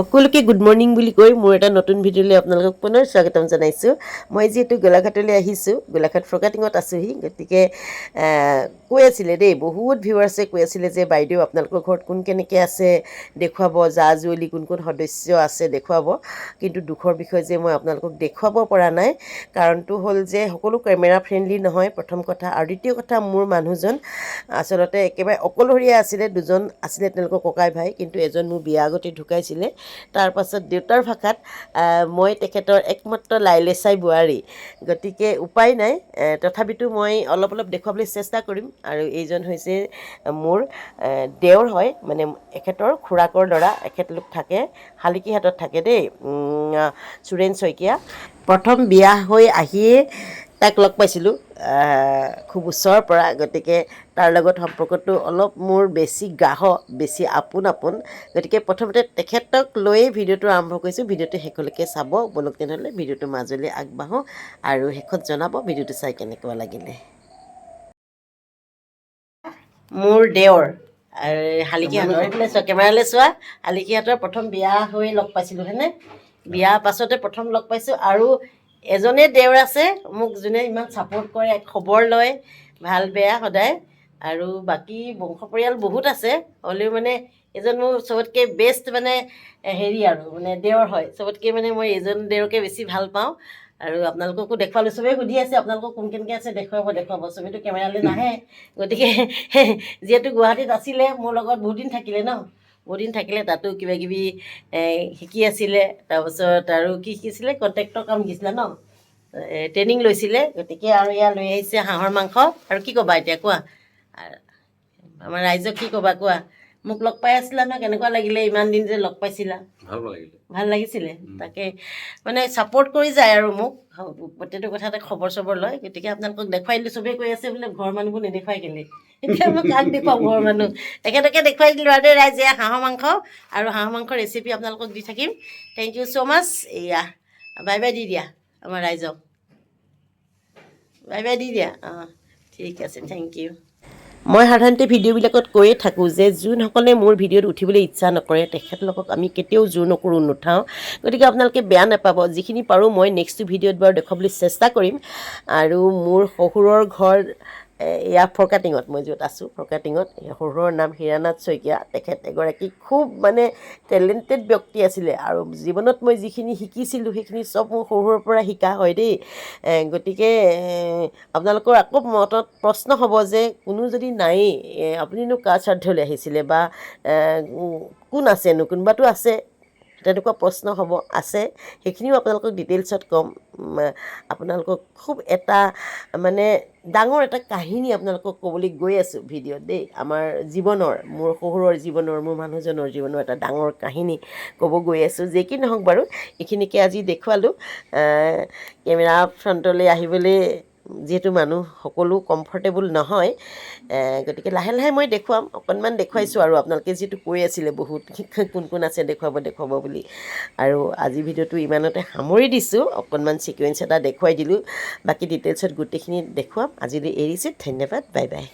সকলোকে good morning বুলি কৈ মোৰ এটা নতুন ভিডিঅ'লৈ আপোনালোকক পুনৰ স্বাগতম জনাইছোঁ। মই যিহেতু গোলাঘাটলৈ আহিছোঁ, গোলাঘাট ফৰকাটিঙত আছোঁহি, গতিকে কৈ আছিলে দেই, বহুত ভিউৱাৰ্ছে কৈ আছিলে যে বাইদেউ আপোনালোকৰ ঘৰত কোন কেনেকৈ আছে দেখুৱাব, জা জুৱলি কোন কোন সদস্য আছে দেখুৱাব। কিন্তু দুখৰ বিষয় যে মই আপোনালোকক দেখুৱাব পৰা নাই। কাৰণটো হ'ল যে সকলো কেমেৰা ফ্ৰেণ্ডলি নহয় প্ৰথম কথা, আৰু দ্বিতীয় কথা মোৰ মানুহজন আচলতে একেবাৰে অকলশৰীয়া আছিলে। দুজন আছিলে তেওঁলোকৰ ককাই ভাই, কিন্তু এজন মোৰ বিয়া আগতে ঢুকাইছিলে। তাৰ পাছত দেউতাৰ ভাষাত মই তেখেতৰ একমাত্ৰ লাইলেচাই বোৱাৰী, গতিকে উপায় নাই। তথাপিতো মই অলপ অলপ দেখুৱাবলৈ চেষ্টা কৰিম। আৰু এইজন হৈছে মোৰ দেওৰ হয়, মানে এখেতৰ খুৰাকৰ ল'ৰা। এখেতলোক থাকে শালিকীহাটত থাকে দেই, সুৰেণ শইকীয়া। প্ৰথম বিয়া হৈ আহিয়ে তাক লগ পাইছিলোঁ খুব ওচৰৰ পৰা, গতিকে তাৰ লগত সম্পৰ্কটো অলপ মোৰ বেছি গাঢ়, বেছি আপোন। গতিকে প্ৰথমতে তেখেতক লৈয়ে ভিডিঅ'টো আৰম্ভ কৰিছোঁ। ভিডিঅ'টো শেষলৈকে চাব। বলক তেনেহ'লে ভিডিঅ'টো মাজলৈ আগবাঢ়োঁ আৰু শেষত জনাব ভিডিঅ'টো চাই কেনেকুৱা লাগিলে। মোৰ দেওৰ শালিকীহাটৰ, এইফালে চোৱা, কেমেৰালৈ চোৱা। শালিকীহাটৰ প্ৰথম বিয়া হৈ লগ পাইছিলোঁ হয়নে? বিয়াৰ পাছতে প্ৰথম লগ পাইছোঁ। আৰু এজনেই দেওৰ আছে মোক, যোনে ইমান ছাপোৰ্ট কৰে, খবৰ লয় ভাল বেয়া সদায়। আৰু বাকী বংশ পৰিয়াল বহুত আছে, হ'লেও মানে এজন মোৰ চবতকৈ বেষ্ট মানে হেৰি আৰু মানে দেওৰ হয় চবতকৈ। মানে মই এজন দেওৰকে বেছি ভাল পাওঁ। আৰু আপোনালোককো দেখুৱালোঁ। চবেই সুধি আছে আপোনালোকক কোন কেনেকৈ আছে দেখুৱাব। চবেইতো কেমেৰালৈ নাহে, গতিকে যিহেতু গুৱাহাটীত আছিলে মোৰ লগত বহুত দিন থাকিলে ন, বহুত দিন থাকিলে, তাতো কিবা কিবি শিকি আছিলে। তাৰপাছত আৰু কি শিকিছিলে, কণ্ট্ৰেক্টৰ কাম শিকিছিলে ন, ট্ৰেইনিং লৈছিলে। গতিকে আৰু এয়া লৈ আহিছে হাঁহৰ মাংস। আৰু কি ক'বা এতিয়া কোৱা, আমাৰ ৰাইজক কি ক'বা কোৱা। মোক লগ পাই আছিলা ন, কেনেকুৱা লাগিলে? ইমান দিন যে লগ পাইছিলা, ভাল লাগিছিলে। তাকে মানে ছাপোৰ্ট কৰি যায় আৰু মোক প্ৰত্যেকটো কথাতে খবৰ চবৰ লয়। গতিকে আপোনালোকক দেখুৱাই দিলোঁ। চবেই কৈ আছে বোলে ঘৰৰ মানুহবোৰ নেদেখুৱাই কেলে, এতিয়া মই কাক দেখুৱাম ঘৰৰ মানুহ। তেখেতকে দেখুৱাই দিলোঁ আৰু দেই ৰাইজ। এয়া হাঁহৰ মাংস, আৰু হাঁহৰ মাংসৰ ৰেচিপি আপোনালোকক দি থাকিম। থেংক ইউ ছ' মাছ। এয়া বাই বাই দি দিয়া আমাৰ ৰাইজক, বাই বাই দি দিয়া। অঁ ঠিক আছে, থেংক ইউ। মই সাধাৰণতে ভিডিঅ'বিলাকত কৈয়ে থাকোঁ যে যোনসকলে মোৰ ভিডিঅ'ত উঠিবলৈ ইচ্ছা নকৰে তেখেতলোকক আমি কেতিয়াও জোৰ নকৰোঁ, নুঠাওঁ। গতিকে আপোনালোকে বেয়া নাপাব। যিখিনি পাৰোঁ মই নেক্সট ভিডিঅ'ত বাৰু দেখুৱাবলৈ চেষ্টা কৰিম। আৰু মোৰ শহুৰৰ ঘৰ এয়া ফৰকাটিঙত, মই য'ত আছোঁ ফৰকাটিঙত। শহুৰৰ নাম হীৰানাথ শইকীয়া। তেখেত এগৰাকী খুব মানে টেলেণ্টেড ব্যক্তি আছিলে। আৰু জীৱনত মই যিখিনি শিকিছিলোঁ সেইখিনি চব মোৰ শহুৰৰ পৰা শিকা হয় দেই। গতিকে আপোনালোকৰ আকৌ মনত প্ৰশ্ন হ'ব যে কোনো যদি নায়েই, আপুনিনো কাৰ শ্ৰাদ্ধলৈ আহিছিলে, বা কোন আছেনো, কোনোবাতো আছে, তেনেকুৱা প্ৰশ্ন হ'ব। আছে, সেইখিনিও আপোনালোকক ডিটেইলছত ক'ম। আপোনালোকক খুব এটা মানে ডাঙৰ এটা কাহিনী আপোনালোকক ক'বলৈ গৈ আছোঁ ভিডিঅ'ত দেই। আমাৰ জীৱনৰ, মোৰ শহুৰৰ জীৱনৰ, মোৰ মানুহজনৰ জীৱনৰ এটা ডাঙৰ কাহিনী ক'ব গৈ আছোঁ। যি কি নহওক বাৰু, এইখিনিকে আজি দেখুৱালোঁ। কেমেৰা ফ্ৰণ্টলৈ আহিবলৈ যিহেতু মানুহ সকলো কমফৰ্টেবল নহয়, গতিকে লাহে লাহে মই দেখুৱাম। অকণমান দেখুৱাইছোঁ আৰু আপোনালোকে যিহেতু কৈ আছিলে বহুত কোন কোন আছে দেখুৱাব বুলি। আৰু আজি ভিডিঅ'টো ইমানতে সামৰি দিছোঁ। অকণমান ছিকুৱেঞ্চ এটা দেখুৱাই দিলোঁ, বাকী ডিটেইলছত গোটেইখিনি দেখুৱাম। আজিলৈ এৰিছোঁ, ধন্যবাদ, বাই বাই।